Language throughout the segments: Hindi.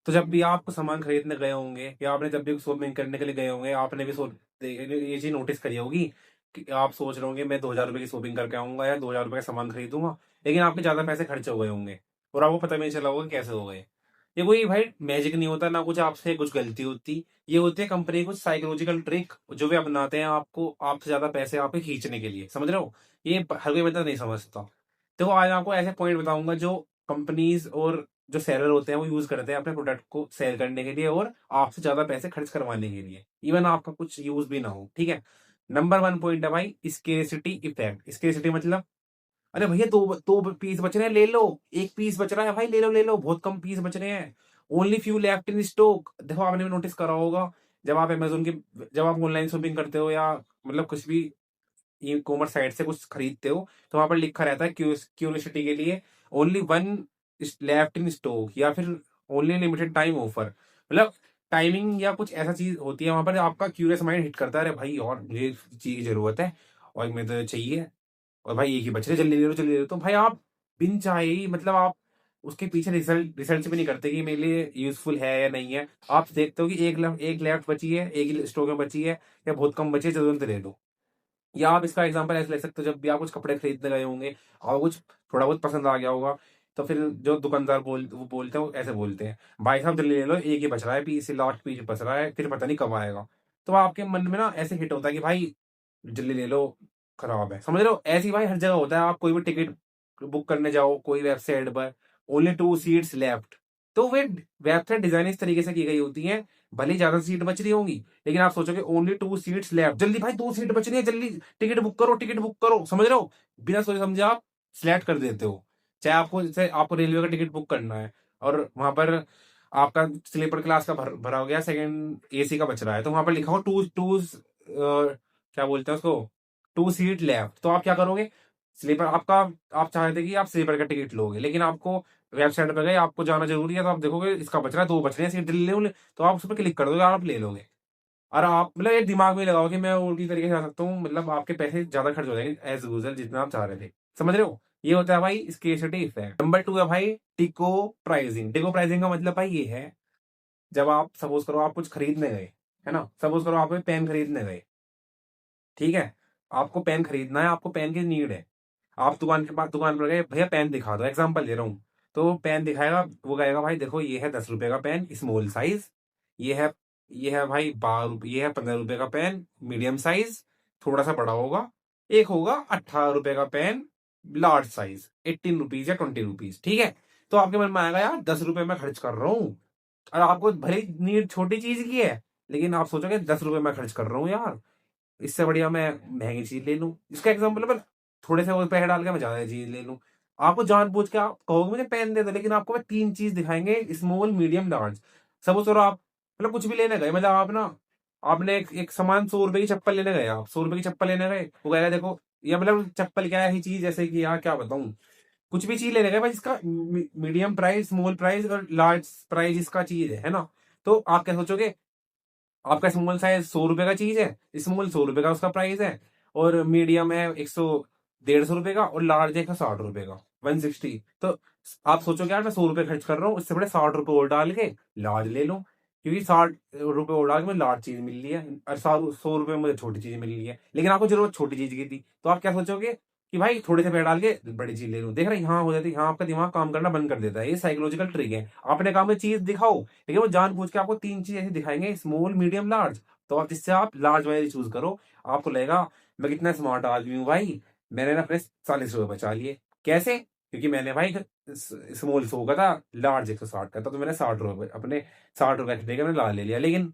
तो जब भी आप सामान खरीदने गए होंगे या आपने जब भी शॉपिंग करने के लिए गए होंगे, आपने भी ये चीज नोटिस करी होगी कि आप सोच रहे होंगे मैं 2,000 रुपए की शॉपिंग करके आऊंगा या 2,000 रुपए का सामान खरीदूंगा, लेकिन आपके ज्यादा पैसे खर्च हो गए होंगे और आपको पता भी नहीं चला होगा कैसे हो गए। ये कोई भाई मैजिक नहीं होता, ना कुछ आपसे कुछ गलती होती। ये होती है कंपनी कुछ साइकोलॉजिकल ट्रिक जो भी अपनाते हैं आपको, आपसे ज्यादा पैसे आपके खींचने के लिए, समझ रहे हो। ये हर कोई बंदा नहीं समझता। देखो आज आपको ऐसे पॉइंट बताऊंगा जो कंपनीज और जो सेलर होते हैं वो यूज करते हैं अपने प्रोडक्ट को सेल करने के लिए और आपसे ज्यादा पैसे खर्च करवाने के लिए, इवन आपका कुछ यूज भी ना हो, ठीक है। नंबर वन पॉइंट है भाई स्केर्सिटी इफेक्ट। स्केर्सिटी मतलब, अरे भैया दो दो पीस बच रहे हैं ले लो, एक पीस बच रहा है भाई ले लो ले लो, बहुत कम पीस बच रहे हैं, only few left in stock. देखो आपने भी नोटिस करा होगा जब आप अमेजोन की, जब आप ऑनलाइन शॉपिंग करते हो या मतलब कुछ भी ई कॉमर्स साइट से कुछ खरीदते हो, तो वहां पर लिखा रहता है क्यूरियोसिटी के लिए only one left in stock या फिर ओनली लिमिटेड टाइम ऑफर। मतलब टाइमिंग या कुछ ऐसा चीज होती है वहां पर, आपका क्यूरियस माइंड हिट करता है अरे भाई और मुझे चीज की जरूरत है और मैं तो चाहिए, और भाई एक ही बच रहे जल्दी ले लो जल्दी ले लो, तो भाई आप बिन चाहे ही मतलब आप उसके पीछे रिसर्च भी नहीं करते कि मेरे लिए यूजफुल है या नहीं है। आप देखते हो कि एक लेफ्ट बची है, एक ही स्टॉक में बची है या बहुत कम बची है, जरूरत ले लो। या आप इसका एग्जांपल ऐसे ले सकते हो जब भी आप कुछ कपड़े खरीदने गए होंगे और कुछ थोड़ा बहुत पसंद आ गया होगा, तो फिर जो दुकानदार वो बोलते हैं, वो ऐसे बोलते हैं भाई साहब जल्दी ले लो एक ही बच रहा है पीस, लास्ट पीस बच रहा है, फिर पता नहीं कब आएगा। तो आपके मन में ना ऐसे हिट होता है कि भाई जल्दी ले लो, खराब है, समझ रहे हो। ऐसी भाई हर जगह होता है, आप कोई भी टिकट बुक करने जाओ कोई वेबसाइट पर, ओनली टू सीट्स लेफ्ट, तो वे वेबसाइट डिजाइन इस तरीके से की गई होती है, भले ही ज्यादा सीट बच रही होंगी लेकिन आप सोचोगे ओनली टू सीट्स लेफ्ट, जल्दी भाई दो सीट बच रही है जल्दी टिकट बुक करो टिकट बुक करो, समझ रहे हो। बिना सोचे समझे आप सिलेक्ट कर देते हो। चाहे आपको जैसे आपको रेलवे का टिकट बुक करना है और वहां पर आपका स्लीपर क्लास का भरा हो गया, सेकंड एसी का बच रहा है, तो वहां पर लिखा हो टू टू क्या बोलते हैं उसको, टू सीट लेफ्ट, तो आप क्या करोगे, स्लीपर आपका, आप चाहते कि आप स्लीपर का टिकट लोगे लेकिन आपको वेबसाइट पर गए आपको जाना जरूरी है, तो आप देखोगे इसका बच रहा है दो बच रहे हैं सीट जल्दी ले, तो आप उस पर क्लिक कर दोगे और आप ले लोगे। और आप मतलब एक दिमाग में लगाओ कि मैं उल्टी तरीके से आ सकता हूँ, मतलब आपके पैसे ज्यादा खर्च हो जाएंगे एज यूजल जितना आप चाह रहे थे, समझ रहे हो। ये होता है भाई स्केर्सिटी इफेक्ट। नंबर टू है भाई टिको प्राइसिंग। टिको प्राइसिंग का मतलब भाई ये है, जब आप सपोज करो आप कुछ खरीदने गए, है ना, सपोज करो आप पेन खरीदने गए, ठीक है, आपको पेन खरीदना है, आपको पेन की नीड है, आप दुकान के पास दुकान पर गए भैया पेन दिखा दो, एग्जांपल दे रहा हूँ, तो पेन दिखाएगा, वो कहेगा भाई देखो ये है 10 रुपए का पेन स्मॉल साइज, ये है भाई 12 रुपये, ये है 15 रुपए का पेन मीडियम साइज, थोड़ा सा बड़ा होगा, एक होगा 18 रुपए का पेन लार्ज साइज 18 रुपीज या 20 रुपीज, ठीक है। तो आपके मन में आएगा यार 10 रुपए मैं खर्च कर रहा हूँ, और आपको भले ही नीड छोटी चीज की है लेकिन आप सोचोगे 10 रुपए मैं खर्च कर रहा हूँ यार, इससे बढ़िया मैं महंगी चीज ले लूं। इसका एग्जाम्पल मैं थोड़े से और पैसे डाल के मैं ज्यादा चीज ले लूं। आपको जानबूझ के आप कहोगे मुझे पेन दे दो, लेकिन आपको मैं तीन चीज दिखाएंगे स्मॉल मीडियम लार्ज। सपोज करो आप मतलब कुछ भी लेने गए, मतलब आप ना आपने एक सामान 100 रुपए की चप्पल लेने गए, आप 100 रुपए की चप्पल लेने गए, वो कहेगा देखो, या मतलब चप्पल क्या है ही चीज, जैसे कि यार क्या बताऊं, कुछ भी चीज लेने गए भाई इसका मीडियम प्राइस स्मॉल प्राइस और लार्ज प्राइस इसका चीज है ना। तो आप क्या सोचोगे, आपका स्मॉल साइज 100 रुपए का चीज है, स्मॉल 100 रुपए का उसका प्राइस है, और मीडियम है 150 150 रुपए का, और लार्ज है 60 रुपए का 160। तो आप सोचोगे यार मैं 100 रुपए खर्च कर रहा हूँ, इससे बड़े 60 रुपए और डाल के लार्ज ले लो, क्योंकि 60 रुपए और डाल के मुझे लार्ज चीज मिल रही है और 100 रुपए में मुझे छोटी चीज मिल रही है, लेकिन आपको जरूरत छोटी चीज की थी, तो आप क्या सोचोगे कि भाई थोड़े से पैसे डाल के बड़ी चीज ले लूं, देख रहे हैं यहाँ हो जाती है, यहाँ आपका दिमाग काम करना बंद कर देता है। ये साइकोलॉजिकल ट्रिक है, आपने कहा मुझे चीज दिखाओ, लेकिन वो जानबूझ के आपको तीन चीज ऐसी दिखाएंगे स्मॉल मीडियम लार्ज, तो आप जिससे आप लार्ज वाली चूज करो। आपको लगेगा मैं कितना स्मार्ट आदमी हूँ भाई, मैंने ना अपने 40 रुपए बचा लिए। कैसे, क्योंकि मैंने भाई स्मॉल 100 का था, लार्ज 160 का था, तो मैंने 60 रुपए अपने 60 रुपए देकर मैंने ला ले लिया। लेकिन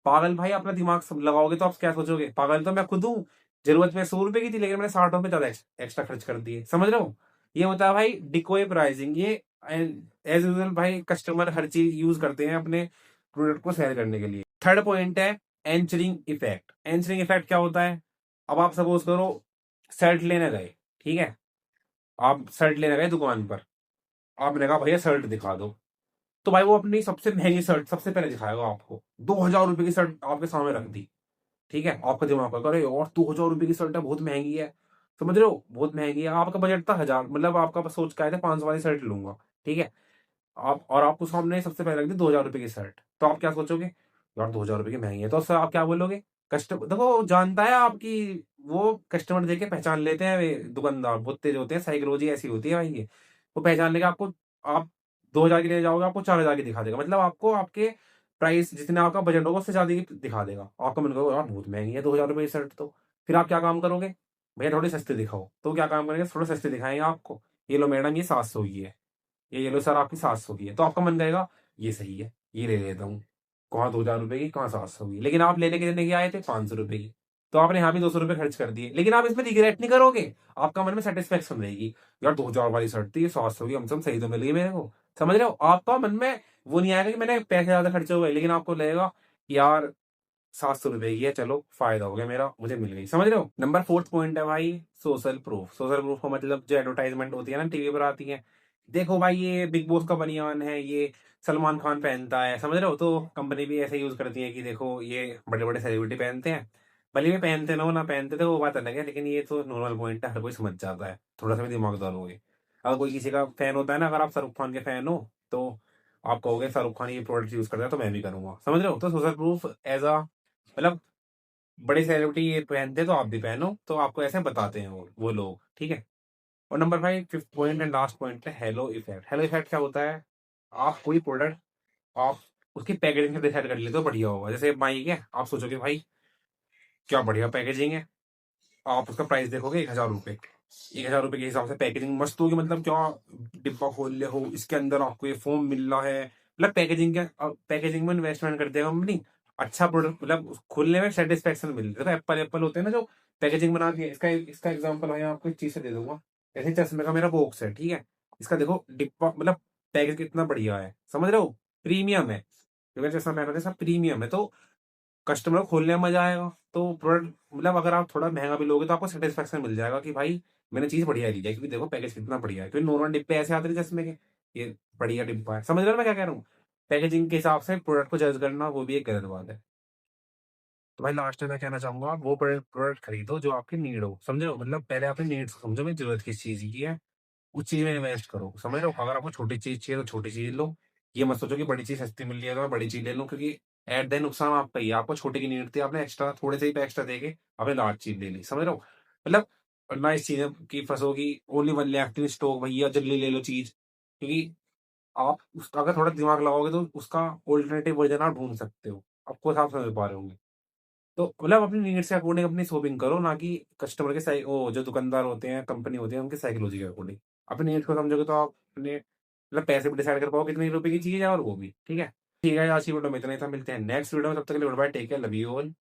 पागल भाई अपना दिमाग सब लगाओगे तो आप क्या सोचोगे, पागल तो मैं खुद हूँ, जरूरत में 100 रुपए की थी लेकिन मैंने 60 रुपए ज्यादा एक्स्ट्रा खर्च कर दिए, समझ रहे हो। ये होता है भाई डिकोय प्राइसिंग। ये एज यूजल भाई कस्टमर हर चीज यूज करते हैं अपने प्रोडक्ट को सेल करने के लिए। थर्ड पॉइंट है एंचरिंग इफेक्ट। एंचरिंग इफेक्ट क्या होता है, अब आप सपोज करो शर्ट लेने गए, ठीक है, आप शर्ट लेने गए दुकान पर, आपने कहा भैया शर्ट दिखा दो, तो भाई वो अपनी सबसे महंगी शर्ट सबसे पहले दिखाएगा आपको, 2,000 रुपए की शर्ट आपके सामने रख दी, ठीक है, आपका दिमाग का अरे और 2,000 रुपए की शर्ट है बहुत महंगी है, समझ रहे हो बहुत महंगी है, आपका बजट था 1,000, मतलब आपका सोच का है 500 वाली शर्ट लूंगा, ठीक है। आप और आपको सामने सबसे पहले रख दी 2,000 रुपए की शर्ट, तो आप क्या सोचोगे? यार 2,000 रुपए की महंगी है, तो सर आप क्या बोलोगे? कस्टमर देखो वो जानता है आपकी, वो कस्टमर देख के पहचान लेते हैं, वे दुकानदार बहुत तेज होते हैं, साइकोलॉजी ऐसी होती है भाई ये। वो पहचान लेगा आपको, आप 2,000 की लेने जाओगे, आपको 4,000 की दिखा देगा, मतलब आपको आपके प्राइस जितने आपका बजट होगा उससे ज्यादा की दिखा देगा। आपका मन करेगा यार बहुत महंगी है 2,000 रुपए की शर्ट तो। फिर आप क्या काम करोगे? भैया थोड़ी सस्ती दिखाओ, तो क्या काम करेंगे? थोड़ा सस्ती दिखाएंगे आपको। ये लो मैडम ये 700 की है, ये लो सर आपकी 700 की है, तो आपका मन करेगा ये सही है, ये ले लेता हूँ। कहाँ 2,000 रुपए की, कहाँ 700 की, लेकिन आप लेने के देने के आए थे 500 रुपए की, तो आपने यहाँ भी 200 रुपए खर्च कर दिए, लेकिन आप इसमें रिग्रेट नहीं करोगे, आपका मन में सेटिस्फेक्शन रहेगी। यार 2,000 वाली शर्ट थी, ये 700 की हमसे सही तो मिल गई मेरे को। समझ रहे हो? आपका मन में वो नहीं आएगा कि मैंने पैसे ज्यादा खर्चे हुए, लेकिन आपको लगेगा कि यार 700 रुपए की है, चलो फायदा हो गया मेरा, मुझे मिल गई। समझ रहे हो? नंबर फोर्थ पॉइंट है भाई सोशल प्रूफ। सोशल प्रूफ का मतलब जो एडवर्टाइजमेंट होती है ना टीवी पर आती है, देखो भाई ये बिग बॉस का बनियान है, ये सलमान खान पहनता है। समझ रहे हो? तो कंपनी भी ऐसे यूज करती है कि देखो ये बड़े बड़े सेलिब्रिटी पहनते हैं, भले भी पहनते ना हो ना पहनते तो वो बात अलग है, लेकिन ये तो नॉर्मल पॉइंट है, हर कोई समझ जाता है, थोड़ा सा भी दिमाग डालोगे। अगर कोई किसी का फैन होता है ना, अगर आप शाहरुख खान के फैन हो तो आप कहोगे शाहरुख खान ये प्रोडक्ट यूज करता है तो मैं भी करूंगा। समझ रहे हो? तो सोशल प्रूफ एज अ मतलब बड़े सेलिब्रिटी ये पहनते हैं तो आप भी पहनो, तो आपको ऐसे बताते हैं वो लोग, ठीक है। और number five fifth point and last point है हेलो इफेक्ट। हेलो इफेक्ट क्या होता है? आप कोई प्रोडक्ट आप उसकी पैकेजिंग से डिसाइड कर लेते हो बढ़िया होगा। जैसे माइक है, आप सोचोगे भाई क्या बढ़िया पैकेजिंग है, आप उसका प्राइस देखोगे 1,000 रुपए, 1,000 रुपए के हिसाब से पैकेजिंग मस्त होगी, मतलब क्या डिब्बा खोल ले हो, इसके अंदर आपको ये फोम मिल रहा है, मतलब पैकेजिंग का पैकेजिंग में इन्वेस्टमेंट कर देगा कंपनी। अच्छा प्रोडक्ट मतलब खोलने में सेटिस्फेक्शन मिल रहा है। एप्पल एप्पल होते हैं ना जो पैकेजिंग बनाती है, इसका इसका एग्जांपल मैं आपको एक चीज से दे दूंगा। जैसे चश्मे का मेरा बॉक्स है, ठीक है, इसका देखो डिब्बा मतलब पैकेज कितना बढ़िया है, समझ रहे हो? प्रीमियम है, जो मैं चश्मा पहन रहा था सब प्रीमियम है, तो कस्टमर को खोलने में मजा आएगा। तो प्रोडक्ट मतलब अगर आप थोड़ा महंगा भी लोगे तो आपको सेटिस्फेक्शन मिल जाएगा कि भाई मैंने चीज बढ़िया ली है, क्योंकि देखो पैकेज कितना बढ़िया है, क्योंकि नॉर्मल डिब्बे ऐसे आते हैं चश्मे के, ये बढ़िया डिब्बा है। समझ रहे हो मैं क्या कह रहा हूँ? पैकेजिंग के हिसाब से प्रोडक्ट को जज करना वो भी एक गलत बात है। तो भाई लास्ट में मैं कहना चाहूंगा आप वो प्रोडक्ट खरीदो जो आपकी नीड हो। समझो? मतलब पहले अपनी नीड्स समझो, मेरी जरूरत किस चीज की है, उस चीज में इन्वेस्ट करो। समझ रहे हो? अगर आपको छोटी चीज चाहिए तो छोटी चीज लो, ये मत सोचो कि बड़ी चीज सस्ती मिल रही है तो मैं बड़ी चीज ले लूं, क्योंकि एट द नुकसान आपका ही है। आपको छोटे की नीड थी, आपने एक्स्ट्रा थोड़े से ही एक्स्ट्रा देके आपने लार्ज चीज ले ली। समझ रहे हो? मतलब ना इस चीज की फंसोगी, ओनली वन एक्टिव स्टॉक भैया जल्दी ले लो चीज, क्योंकि आप उसका अगर थोड़ा दिमाग लगाओगे तो उसका ऑल्टरनेटिव वर्जन आप ढूंढ सकते हो। आपको साफ समझ पा रहे होंगे। तो मतलब अपनी नीड्स के अकॉर्डिंग अपनी शॉपिंग करो, ना कि कस्टमर के वो जो दुकानदार होते हैं कंपनी होती है उनके साइकोलॉजी के अकॉर्डिंग। अपनी नीड्स को समझोगे तो आप अपने मतलब पैसे भी डिसाइड कर पाओ कितने रुपए की चीज है, और वो भी ठीक है। ठीक है, आज की वीडियो में इतना ही था, मिलते हैं नेक्स्ट वीडियो में, तब तक के लिए goodbye, take care, love you all.